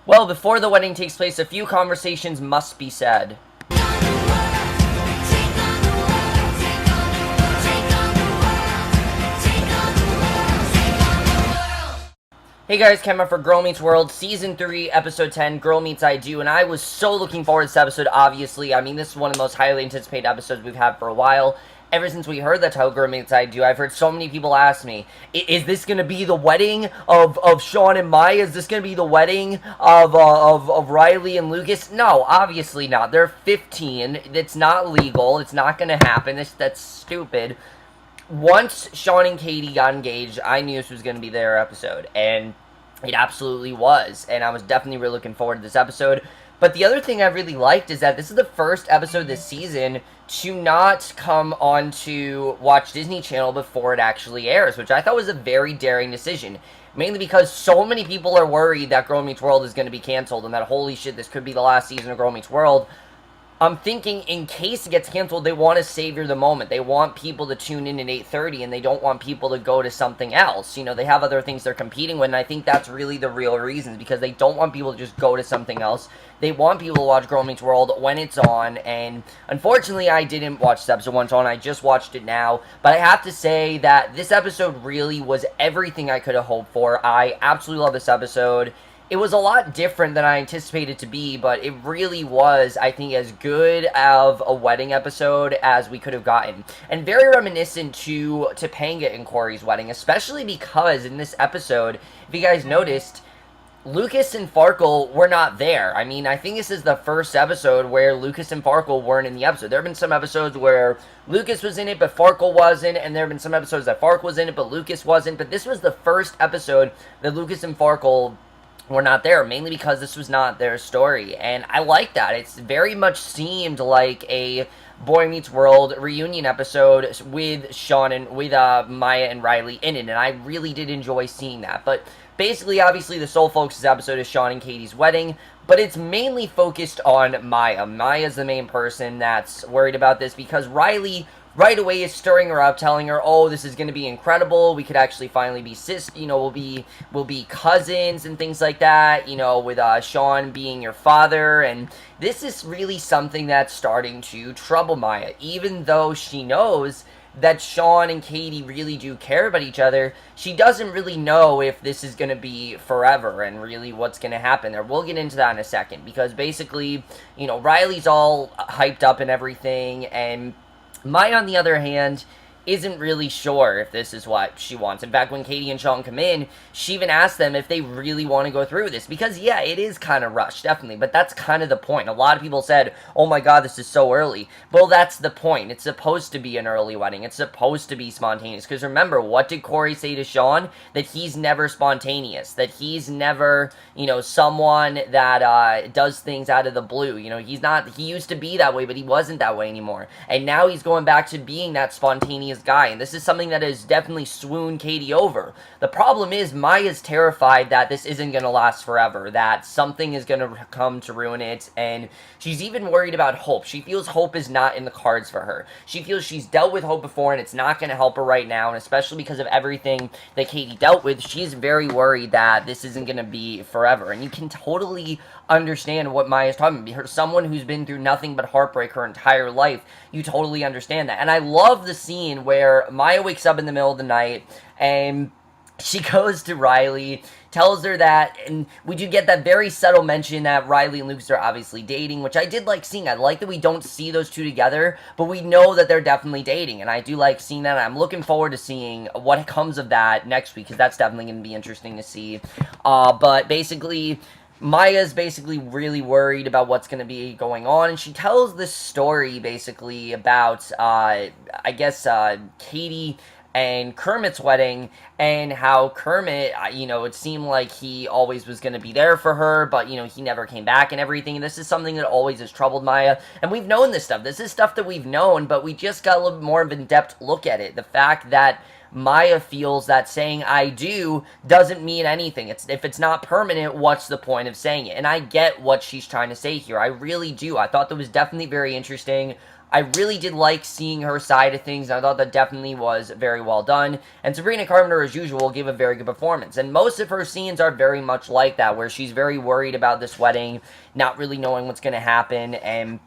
Well, before the wedding takes place, a few conversations must be said. Hey guys, Kemma for Girl Meets World, Season 3, Episode 10, Girl Meets I Do, and I was so looking forward to this episode, obviously. I mean, this is one of the most highly anticipated episodes we've had for a while. Ever since we heard the title, Girl Meets I Do, I've heard so many people ask me, is this going to be the wedding of Shawn and Maya? Is this going to be the wedding of Riley and Lucas? No, obviously not. They're 15. It's not legal. It's not going to happen. That's stupid. Once Shawn and Katy got engaged, I knew this was going to be their episode, and it absolutely was, and I was definitely really looking forward to this episode. But the other thing I really liked is that this is the first episode this season to not come on to watch Disney Channel before it actually airs, which I thought was a very daring decision. Mainly because so many people are worried that Girl Meets World is going to be canceled, and that, holy shit, this could be the last season of Girl Meets World. I'm thinking, in case it gets canceled, they want to savor the moment. They want people to tune in at 8:30, and they don't want people to go to something else. You know, they have other things they're competing with, and I think that's really the real reason, because they don't want people to just go to something else. They want people to watch Girl Meets World when it's on, and unfortunately, I didn't watch this episode when it's on. I just watched it now, but I have to say that this episode really was everything I could have hoped for. I absolutely love this episode. It was a lot different than I anticipated it to be, but it really was, I think, as good of a wedding episode as we could have gotten. And very reminiscent to Topanga and Corey's wedding, especially because in this episode, if you guys noticed, Lucas and Farkle were not there. I mean, I think this is the first episode where Lucas and Farkle weren't in the episode. There have been some episodes where Lucas was in it, but Farkle wasn't, and there have been some episodes that Farkle was in it, but Lucas wasn't. But this was the first episode that Lucas and Farkle were not there, mainly because this was not their story, and I like that. It's very much seemed like a Boy Meets World reunion episode with Maya and Riley in it, and I really did enjoy seeing that. But basically, obviously, the sole focus of this episode is Shawn and Katy's wedding, but it's mainly focused on Maya. Maya's the main person that's worried about this, because Riley right away is stirring her up, telling her, oh, this is going to be incredible, we could actually finally be we'll be cousins and things like that, with Shawn being your father. And this is really something that's starting to trouble Maya, even though she knows that Shawn and Katy really do care about each other. She doesn't really know if this is going to be forever and really what's going to happen there. We'll get into that in a second, because basically, Riley's all hyped up and everything, and Maya, on the other hand, isn't really sure if this is what she wants. In fact, when Katy and Shawn come in, she even asked them if they really want to go through with this. Because, yeah, it is kind of rushed, definitely. But that's kind of the point. A lot of people said, oh my god, this is so early. Well, that's the point. It's supposed to be an early wedding. It's supposed to be spontaneous. Because remember, what did Corey say to Shawn? That he's never spontaneous. That he's never, someone that does things out of the blue. He used to be that way, but he wasn't that way anymore. And now he's going back to being that spontaneous guy, and this is something that has definitely swooned Katy over. The problem is, Maya's terrified that this isn't going to last forever, that something is going to come to ruin it, and she's even worried about hope. She feels hope is not in the cards for her. She feels she's dealt with hope before, and it's not going to help her right now, and especially because of everything that Katy dealt with, she's very worried that this isn't going to be forever. And you can totally understand what Maya's talking about. Someone who's been through nothing but heartbreak her entire life, you totally understand that. And I love the scene where Maya wakes up in the middle of the night and she goes to Riley, tells her that, and we do get that very subtle mention that Riley and Lucas are obviously dating, which I did like seeing. I like that we don't see those two together, but we know that they're definitely dating, and I do like seeing that. I'm looking forward to seeing what comes of that next week, because that's definitely going to be interesting to see. But basically, Maya's basically really worried about what's going to be going on, and she tells this story basically about, Katy and Kermit's wedding, and how Kermit, it seemed like he always was going to be there for her, but, he never came back and everything, and this is something that always has troubled Maya, and we've known this stuff. This is stuff that we've known, but we just got a little bit more of an in-depth look at it. The fact that Maya feels that saying I do doesn't mean anything. If it's not permanent, what's the point of saying it? And I get what she's trying to say here. I really do. I thought that was definitely very interesting. I really did like seeing her side of things, and I thought that definitely was very well done. And Sabrina Carpenter, as usual, gave a very good performance. And most of her scenes are very much like that, where she's very worried about this wedding, not really knowing what's going to happen, and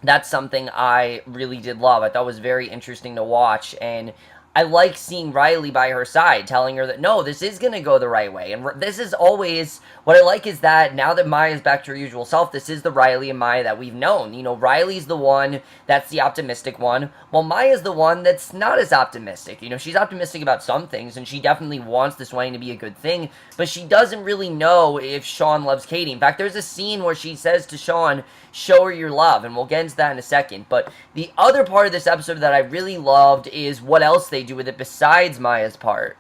that's something I really did love. I thought was very interesting to watch, and I like seeing Riley by her side, telling her that, no, this is going to go the right way. And this is always, what I like is that now that Maya's back to her usual self, this is the Riley and Maya that we've known. You know, Riley's the one that's the optimistic one, while Maya's the one that's not as optimistic. You know, she's optimistic about some things, and she definitely wants this wedding to be a good thing, but she doesn't really know if Shawn loves Katy. In fact, there's a scene where she says to Shawn, show her your love, and we'll get into that in a second. But the other part of this episode that I really loved is what else they do with it besides Maya's part.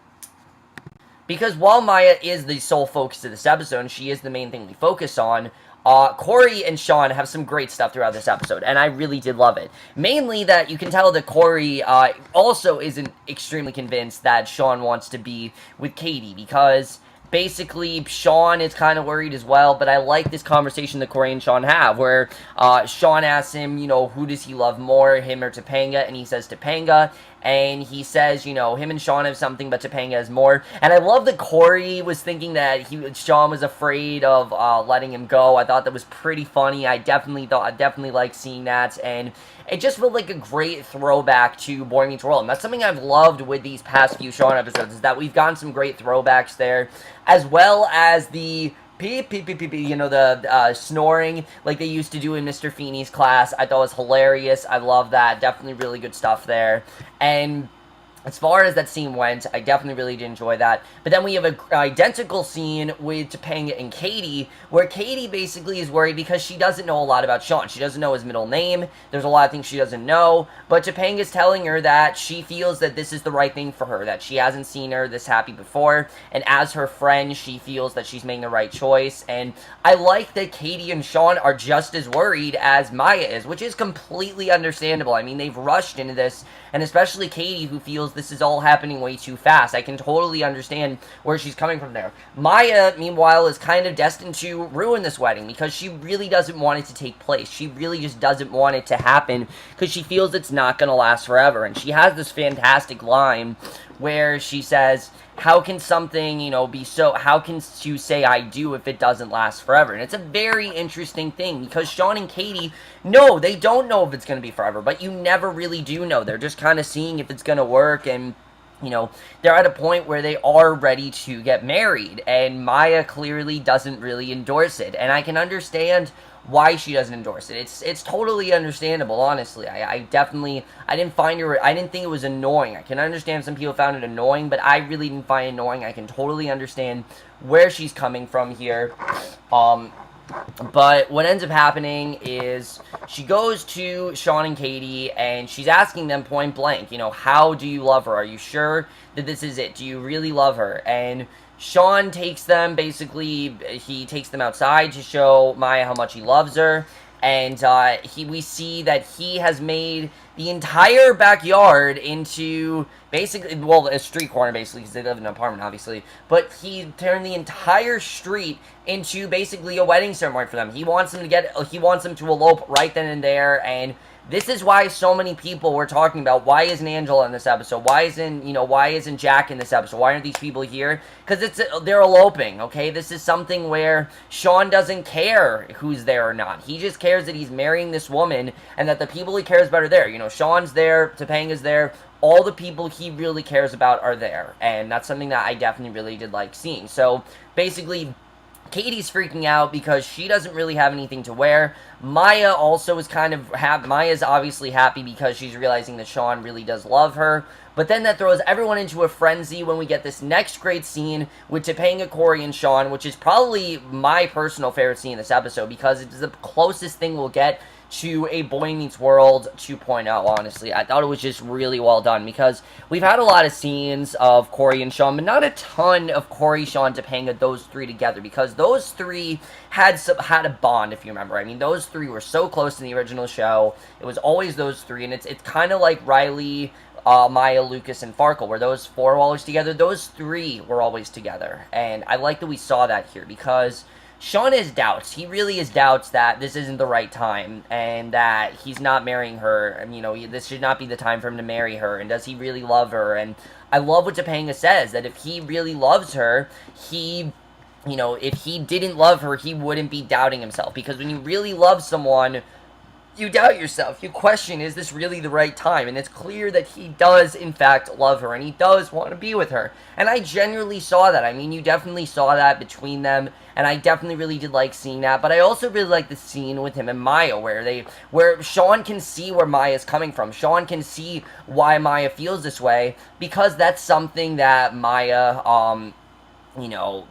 Because while Maya is the sole focus of this episode, and she is the main thing we focus on, Corey and Shawn have some great stuff throughout this episode, and I really did love it. Mainly that you can tell that Corey also isn't extremely convinced that Shawn wants to be with Katy, because basically, Shawn is kind of worried as well, but I like this conversation that Corey and Shawn have, where Shawn asks him, you know, who does he love more, him or Topanga, and he says Topanga, and he says, you know, him and Shawn have something, but Topanga has more, and I love that Corey was thinking that Shawn was afraid of letting him go. I thought that was pretty funny. I definitely liked seeing that, and it just felt like a great throwback to Boy Meets World. And that's something I've loved with these past few Shawn episodes, is that we've gotten some great throwbacks there, as well as the peep, peep, peep, peep, you know, the snoring like they used to do in Mr. Feeney's class. I thought was hilarious. I love that. Definitely really good stuff there. And as far as that scene went, I definitely really did enjoy that. But then we have an identical scene with Topanga and Katy, where Katy basically is worried because she doesn't know a lot about Shawn. She doesn't know his middle name. There's a lot of things she doesn't know. But Topanga's telling her that she feels that this is the right thing for her, that she hasn't seen her this happy before. And as her friend, she feels that she's making the right choice. And I like that Katy and Shawn are just as worried as Maya is, which is completely understandable. I mean, they've rushed into this, and especially Katy, who feels this is all happening way too fast. I can totally understand where she's coming from there. Maya, meanwhile, is kind of destined to ruin this wedding because she really doesn't want it to take place. She really just doesn't want it to happen because she feels it's not going to last forever. And she has this fantastic line where she says, how can something, you know, be so, how can you say I do if it doesn't last forever? And it's a very interesting thing, because Shawn and Katy, no, they don't know if it's going to be forever, but you never really do know. They're just kind of seeing if it's going to work, and, you know, they're at a point where they are ready to get married, and Maya clearly doesn't really endorse it, and I can understand why she doesn't endorse it. It's totally understandable, honestly. I didn't think it was annoying. I can understand some people found it annoying, but I really didn't find it annoying. I can totally understand where she's coming from here. But what ends up happening is she goes to Shawn and Katy, and she's asking them point blank, you know, how do you love her? Are you sure that this is it? Do you really love her? And Shawn takes them, basically, he takes them outside to show Maya how much he loves her, and we see that he has made the entire backyard into, basically, well, a street corner, basically, because they live in an apartment, obviously, but he turned the entire street into, basically, a wedding ceremony for them. He wants them to elope right then and there, and this is why so many people were talking about, why isn't Angela in this episode? Why isn't Jack in this episode? Why aren't these people here? Because they're eloping, okay? This is something where Shawn doesn't care who's there or not. He just cares that he's marrying this woman, and that the people he cares about are there. You know, Shawn's there, Topanga's there, all the people he really cares about are there. And that's something that I definitely really did like seeing. So, basically, Katy's freaking out because she doesn't really have anything to wear. Maya also is Maya's obviously happy because she's realizing that Shawn really does love her. But then that throws everyone into a frenzy when we get this next great scene with Topanga, Corey, and Shawn, which is probably my personal favorite scene in this episode because it's the closest thing we'll get to a Boy Meets World 2.0, honestly. I thought it was just really well done because we've had a lot of scenes of Corey and Shawn, but not a ton of Corey, Shawn, Topanga, those three together, because those three had a bond, if you remember. I mean, those three were so close in the original show. It was always those three, and it's kind of like Riley, Maya, Lucas, and Farkle, where those four were always together. Those three were always together, and I like that we saw that here because Shawn has doubts. He really has doubts that this isn't the right time and that he's not marrying her. And, this should not be the time for him to marry her. And does he really love her? And I love what Topanga says, that if he really loves her, if he didn't love her, he wouldn't be doubting himself. Because when you really love someone, you doubt yourself. You question, is this really the right time? And it's clear that he does, in fact, love her, and he does want to be with her. And I genuinely saw that. I mean, you definitely saw that between them, and I definitely really did like seeing that. But I also really like the scene with him and Maya, where Shawn can see where Maya's coming from. Shawn can see why Maya feels this way, because that's something that Maya,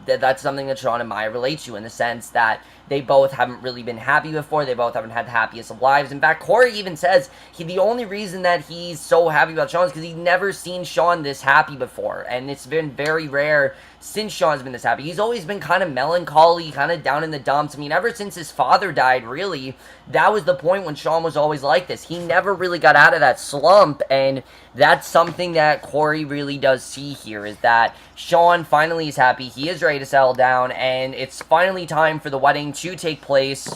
that's something that Shawn and Maya relate to, in the sense that they both haven't really been happy before. They both haven't had the happiest of lives. In fact, Corey even says the only reason that he's so happy about Shawn is because he's never seen Shawn this happy before. And it's been very rare since Shawn's been this happy. He's always been kind of melancholy, kind of down in the dumps. I mean, ever since his father died, really, that was the point when Shawn was always like this. He never really got out of that slump, and that's something that Corey really does see here, is that Shawn finally is happy. He is ready to settle down, and it's finally time for the wedding to take place.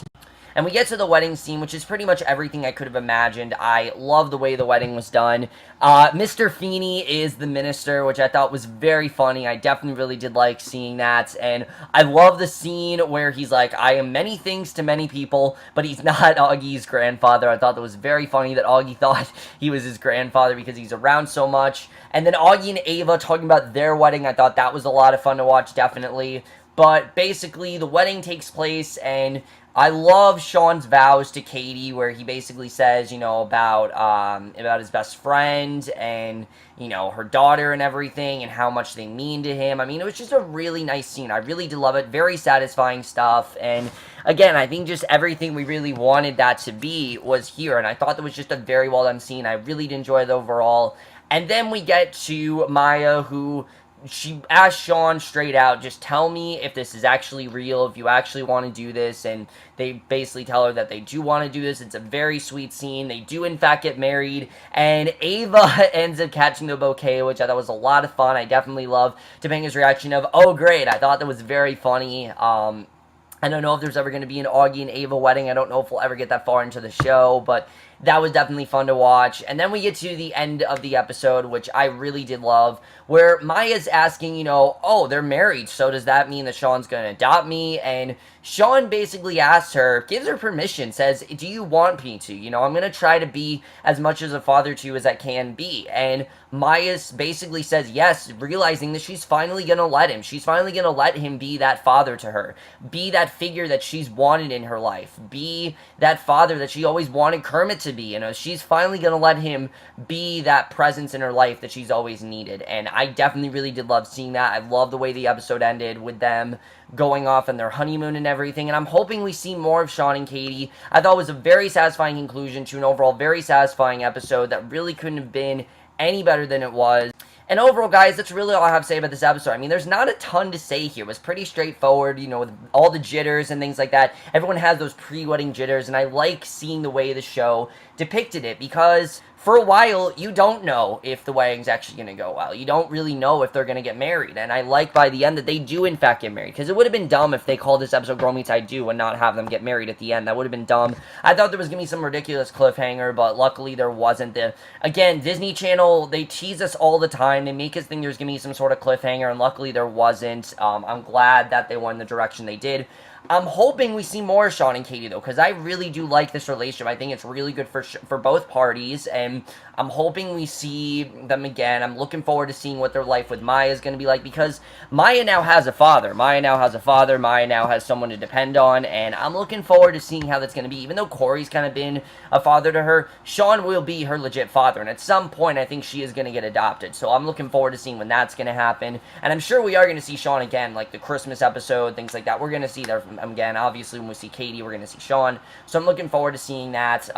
And we get to the wedding scene, which is pretty much everything I could have imagined. I love the way the wedding was done. Mr. Feeney is the minister, which I thought was very funny. I definitely really did like seeing that. And I love the scene where he's like, I am many things to many people, but he's not Augie's grandfather. I thought that was very funny that Augie thought he was his grandfather because he's around so much. And then Augie and Ava talking about their wedding, I thought that was a lot of fun to watch, definitely. But basically, the wedding takes place, and I love Shawn's vows to Katy, where he basically says, about his best friend and, her daughter and everything, and how much they mean to him. I mean, it was just a really nice scene. I really did love it. Very satisfying stuff. And again, I think just everything we really wanted that to be was here. And I thought that was just a very well done scene. I really did enjoy it overall. And then we get to Maya, who she asked Shawn straight out, just tell me if this is actually real, if you actually want to do this, and they basically tell her that they do want to do this. It's a very sweet scene. They do, in fact, get married, and Ava ends up catching the bouquet, which I thought was a lot of fun. I definitely love Topanga's reaction of, oh, great. I thought that was very funny. I don't know if there's ever going to be an Augie and Ava wedding. I don't know if we'll ever get that far into the show, but that was definitely fun to watch. And then we get to the end of the episode, which I really did love, where Maya's asking, oh, they're married, so does that mean that Shawn's going to adopt me? And Shawn basically asks her, gives her permission, says, do you want me to? I'm going to try to be as much as a father to you as I can be. And Maya basically says yes, realizing that she's finally going to let him. She's finally going to let him be that father to her. Be that figure that she's wanted in her life. Be that father that she always wanted Kermit to be. She's finally going to let him be that presence in her life that she's always needed. And I definitely really did love seeing that. I love the way the episode ended with them going off on their honeymoon and everything, and I'm hoping we see more of Shawn and Katy. I thought it was a very satisfying conclusion to an overall very satisfying episode that really couldn't have been any better than it was. And overall, guys, that's really all I have to say about this episode. I mean, there's not a ton to say here. It was pretty straightforward, with all the jitters and things like that. Everyone has those pre-wedding jitters, and I like seeing the way the show depicted it, because for a while, you don't know if the wedding's actually going to go well. You don't really know if they're going to get married. And I like by the end that they do, in fact, get married. Because it would have been dumb if they called this episode Girl Meets I Do and not have them get married at the end. That would have been dumb. I thought there was going to be some ridiculous cliffhanger, but luckily there wasn't. Again, Disney Channel, they tease us all the time. They make us think there's going to be some sort of cliffhanger, and luckily there wasn't. I'm glad that they went in the direction they did. I'm hoping we see more Shawn and Katy, though, because I really do like this relationship. I think it's really good for both parties, and I'm hoping we see them again. I'm looking forward to seeing what their life with Maya is going to be like, because Maya now has a father. Maya now has someone to depend on, and I'm looking forward to seeing how that's going to be. Even though Corey's kind of been a father to her, Shawn will be her legit father, and at some point, I think she is going to get adopted. So I'm looking forward to seeing when that's going to happen, and I'm sure we are going to see Shawn again, like the Christmas episode, things like that. We're going to see that again. Obviously, when we see Katy, we're going to see Shawn, so I'm looking forward to seeing that.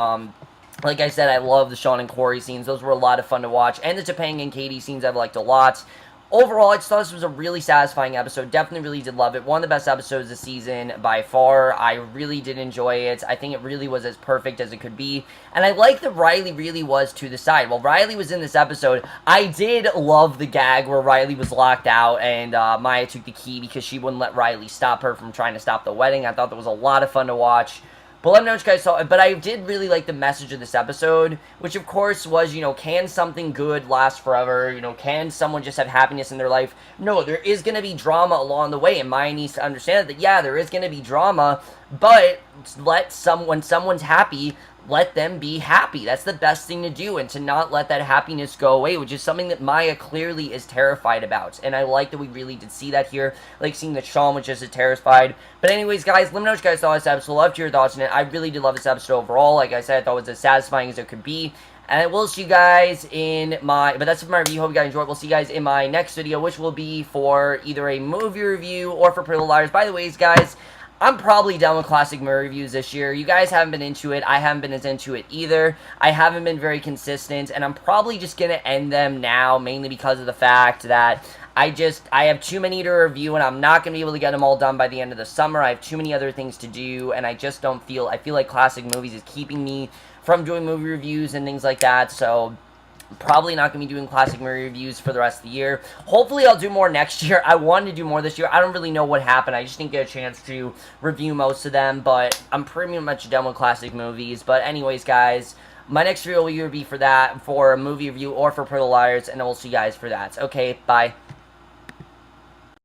Like I said, I love the Shawn and Corey scenes. Those were a lot of fun to watch, and the Topanga and Katy scenes I've liked a lot. overall, I just thought this was a really satisfying episode. Definitely really did love it. One of the best episodes this season by far. I really did enjoy it. I think it really was as perfect as it could be. And I like that Riley really was to the side. While Riley was in this episode, I did love the gag where Riley was locked out and Maya took the key because she wouldn't let Riley stop her from trying to stop the wedding. I thought that was a lot of fun to watch. But let me know what you guys thought. But I did really like the message of this episode, which of course was, can something good last forever? Can someone just have happiness in their life? No, there is going to be drama along the way, and Maya needs to understand that, yeah, there is going to be drama, but when someone's happy, let them be happy. That's the best thing to do, and to not let that happiness go away, which is something that Maya clearly is terrified about. And I like that we really did see that here, like seeing that Shawn was just as terrified. But anyways, guys, let me know what you guys thought of this episode. Love to hear your thoughts on it. I really did love this episode overall. Like I said, I thought it was as satisfying as it could be. And I will see you guys but that's it for my review. Hope you guys enjoyed. We'll see you guys in my next video, which will be for either a movie review or for Pretty Little Liars. By the way, guys, I'm probably done with classic movie reviews this year. You guys haven't been into it. I haven't been as into it either. I haven't been very consistent, and I'm probably just going to end them now, mainly because of the fact that I have too many to review, and I'm not going to be able to get them all done by the end of the summer. I have too many other things to do, and I feel like classic movies is keeping me from doing movie reviews and things like that, so probably not going to be doing classic movie reviews for the rest of the year. Hopefully I'll do more next year. I wanted to do more this year. I don't really know what happened. I just didn't get a chance to review most of them, but I'm pretty much done with classic movies. But anyways, guys, my next video will either be for a movie review or for Pretty Little Liars, and I will see you guys for that. Okay, bye.